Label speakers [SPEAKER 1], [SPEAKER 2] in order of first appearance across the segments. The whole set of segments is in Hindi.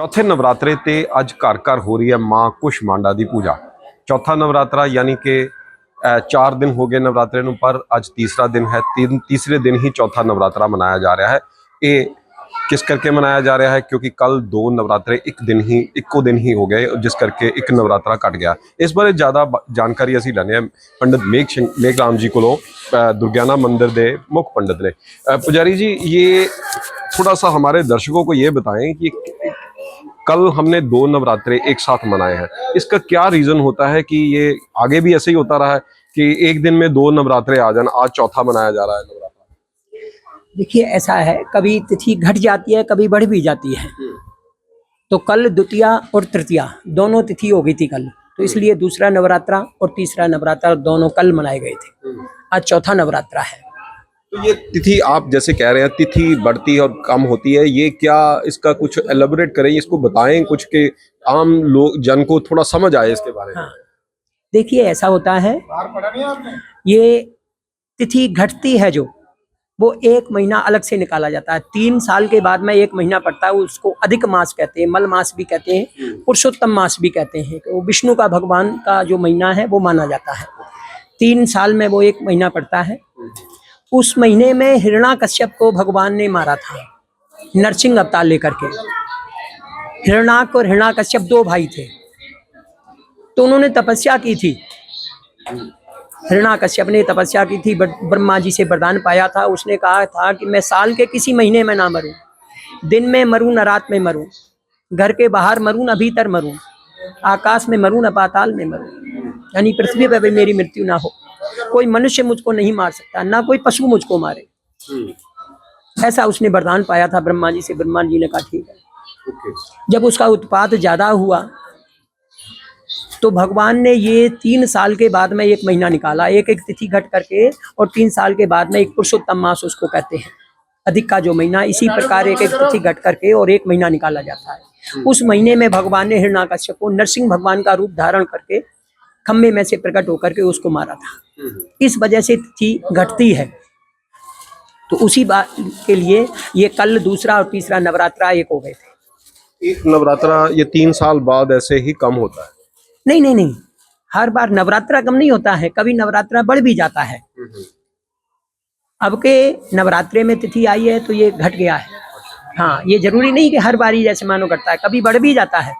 [SPEAKER 1] चौथे नवरात्रे ते अज घर घर हो रही है माँ कुष्मांडा की पूजा। चौथा नवरात्रा यानी कि 4 दिन हो गए नवरात्रे नूं, पर अज तीसरा दिन है। तीसरे दिन ही चौथा नवरात्रा मनाया जा रहा है। ये किस करके मनाया जा रहा है? क्योंकि कल 2 नवरात्रे इक्को दिन ही हो गए, जिस करके एक नवरात्रा कट गया। इस बारे ज़्यादा जानकारी असीं लैंदे हां पंडित मेघराम जी कोलों, दुर्गियाना मंदिर के मुख पंडित ने। पुजारी जी, ये थोड़ा सा हमारे दर्शकों को ये बताएं कि कल हमने 2 नवरात्रे एक साथ मनाए हैं, इसका क्या रीजन होता है कि ये आगे भी ऐसे ही होता रहा है कि एक दिन में 2 नवरात्रे आ जान, आज चौथा मनाया जा रहा है नवरात्रा?
[SPEAKER 2] देखिए, ऐसा है, कभी तिथि घट जाती है, कभी बढ़ भी जाती है। तो कल द्वितीया और तृतीया दोनों तिथि हो गई थी कल, तो इसलिए दूसरा नवरात्रा और तीसरा नवरात्रा दोनों कल मनाए गए थे। आज चौथा नवरात्रा है।
[SPEAKER 1] तो ये तिथि आप जैसे कह रहे हैं तिथि बढ़ती और कम होती है, ये क्या, इसका कुछ एलेबोरेट करें, इसको बताएं कुछ कि आम लोग जन को थोड़ा समझ आए इसके बारे में।
[SPEAKER 2] हाँ, देखिए, ऐसा होता है, ये तिथि घटती है जो वो 1 महीना अलग से निकाला जाता है। 3 साल के बाद में 1 महीना पड़ता है, उसको अधिक मास कहते हैं, मल मास भी कहते हैं, पुरुषोत्तम मास भी कहते हैं। तो विष्णु का, भगवान का जो महीना है वो माना जाता है। 3 साल में वो 1 महीना पड़ता है। उस महीने में हिरण्याकश्यप को भगवान ने मारा था, नरसिंह अवतार लेकर के। हिरण्याक और हिरण्याकश्यप 2 भाई थे, तो उन्होंने तपस्या की थी। हिरण्याकश्यप ने तपस्या की थी, ब्रह्मा जी से वरदान पाया था। उसने कहा था कि मैं साल के किसी महीने में ना मरूं, दिन में मरूं न रात में मरूं, घर के बाहर मरूं न भीतर मरूं, आकाश में मरूं न पाताल में मरूं, यानी पृथ्वी पर भी मेरी मृत्यु ना हो। कोई मनुष्य मुझको नहीं मार सकता, ना कोई पशु मुझको मारे। ऐसा उसने वरदान पाया था ब्रह्मा जी से। ब्रह्मा जी ने कहा ठीक है। जब उसका उत्पात ज्यादा हुआ तो भगवान ने ये 3 साल के बाद में 1 महीना निकाला, एक एक तिथि घट करके, और 3 साल के बाद में एक पुरुषोत्तम मास उसको कहते हैं, अधिक का जो महीना। इसी प्रकार एक एक तिथि घट करके और 1 महीना निकाला जाता है। उस महीने में भगवान ने हिरण्याकश्यप को नरसिंह भगवान का रूप धारण करके खम्भे में से प्रकट होकर के उसको मारा था। इस वजह से तिथि घटती है। तो उसी बात के लिए ये कल दूसरा और तीसरा नवरात्रा एक हो गए थे।
[SPEAKER 1] एक नवरात्रा ये 3 साल बाद ऐसे ही कम होता है?
[SPEAKER 2] नहीं नहीं नहीं, हर बार नवरात्रा कम नहीं होता है, कभी नवरात्रा बढ़ भी जाता है। अब के नवरात्रे में तिथि आई है तो ये घट गया है। हाँ, ये जरूरी नहीं कि हर बारी जैसे मानो घटता है, कभी बढ़ भी जाता है।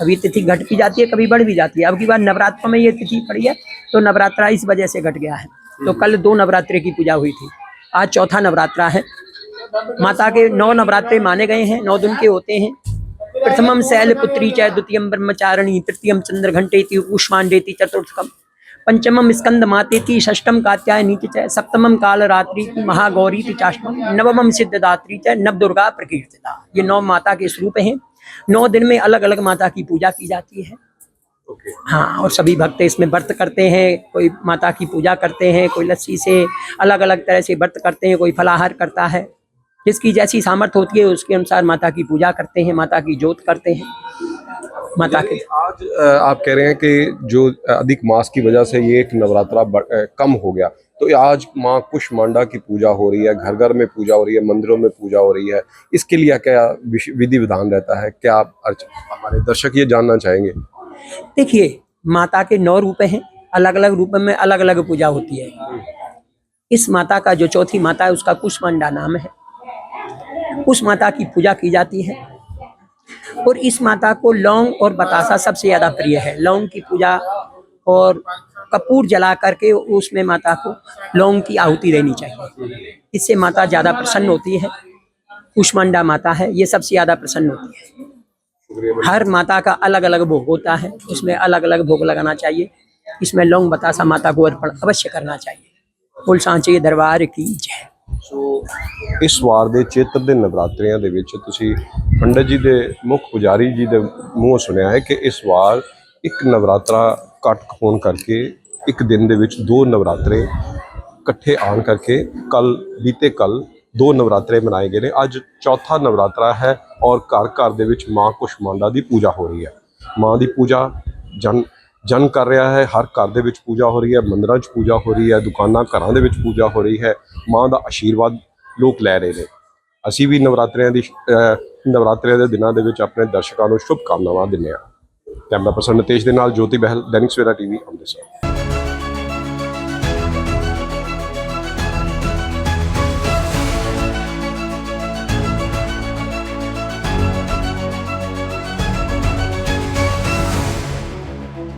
[SPEAKER 2] कभी तिथि घट भी जाती है, कभी बढ़ भी जाती है। अब की बार नवरात्र में ये तिथि पड़ी है तो नवरात्रा इस वजह से घट गया है। तो कल 2 नवरात्रे की पूजा हुई थी, आज चौथा नवरात्रा है। माता के 9 नवरात्रे माने गए हैं, 9 दिन के होते हैं। प्रथमम शैलपुत्री च, द्वितीयम ब्रह्मचारिणी, तृतीयम चंद्रघंटेति, कूष्मांडेति, चतुर्थकम पंचमम स्कंद मातेति, षष्ठम कात्यायनी च, सप्तमम कालरात्रि महागौरी चाष्टमम, नवमम सिद्धदात्री च, नवदुर्गा प्रकीर्तिता। ये 9 माता के स्वरूप हैं। 9 दिन में अलग अलग माता की पूजा की जाती है। हाँ, और सभी भक्त इसमें व्रत करते हैं। कोई माता की पूजा करते हैं, कोई लस्सी से अलग अलग तरह से व्रत करते हैं, कोई फलाहार करता है। जिसकी जैसी सामर्थ्य होती है उसके अनुसार माता की पूजा करते हैं, माता की जोत करते हैं। माता के
[SPEAKER 1] आज आप कह रहे हैं कि जो अधिक मास की वजह से ये एक नवरात्रा कम हो गया, तो आज माँ कुष्मांडा की पूजा हो रही है, घर घर में पूजा हो रही है, मंदिरों में पूजा हो रही है। इसके लिए क्या विधि विधान रहता है? क्या आप हमारे दर्शक ये जानना चाहेंगे?
[SPEAKER 2] देखिए, माता के 9 रूप हैं, अलग अलग रूप में अलग अलग पूजा होती है। इस माता का जो चौथी माता है उसका कुष्मांडा नाम है। उस माता की पूजा की जाती है और इस माता को लौंग और बतासा सबसे ज्यादा प्रिय है। लौंग की पूजा और कपूर जला करके उसमें माता को लौंग की आहुति देनी चाहिए, इससे माता ज्यादा प्रसन्न होती है। कुष्मांडा माता है, ये सबसे ज्यादा प्रसन्न होती है। हर माता का अलग अलग भोग होता है, उसमें अलग अलग भोग लगाना चाहिए। इसमें लौंग बतासा माता को अर्पण अवश्य करना चाहिए। बोल सांचे दरबार की जय।
[SPEAKER 1] इस वार ਦੇ ਚੇਤਰ ਦੇ ਨਵਰਾਤਰਿਆਂ ਦੇ ਵਿੱਚ ਤੁਸੀਂ ਪੰਡਿਤ ਜੀ ਦੇ ਮੁੱਖ ਪੁਜਾਰੀ ਜੀ ਦੇ ਮੂੰਹੋਂ ਸੁਣਿਆ ਹੈ ਕਿ ਇਸ ਵਾਰ ਇੱਕ ਨਵਰਾਤਰਾ ਘੱਟ ਹੋਣ ਕਰਕੇ ਇੱਕ ਦਿਨ ਦੇ ਵਿੱਚ 2 ਨਵਰਾਤਰੇ ਇਕੱਠੇ ਆਉਣ ਕਰਕੇ बीते कल 2 नवरात्रे मनाए गए हैं। ਅੱਜ चौथा नवरात्रा है और घर घर ਦੇ ਵਿੱਚ माँ कुष्मांडा की पूजा हो रही है। माँ की पूजा जन कर रहा है, हर घर ਦੇ ਵਿੱਚ पूजा हो रही है, मंदिरों 'ਚ पूजा हो रही है, दुकाना घरों ਦੇ ਵਿੱਚ पूजा हो रही है। माँ का आशीर्वाद लोग लै रहे हैं। असी भी नवरात्रियां की ਨਵਰਾਤਰੇ ਦੇ ਦਿਨਾਂ ਦੇ ਵਿੱਚ ਆਪਣੇ ਦਰਸ਼ਕਾਂ ਨੂੰ ਸ਼ੁਭ ਕਾਮਨਾਵਾਂ ਦਿੰਦੇ ਹਾਂ। ਕੈਮਰਾ ਪਰਸਨ ਨਿਤੇਸ਼ ਦੇ ਨਾਲ ਜੋਤੀ ਬਹਿਲ, ਦੈਨਿਕ ਸਵੇਰਾ ਟੀਵੀ, ਅੰਮ੍ਰਿਤਸਰ।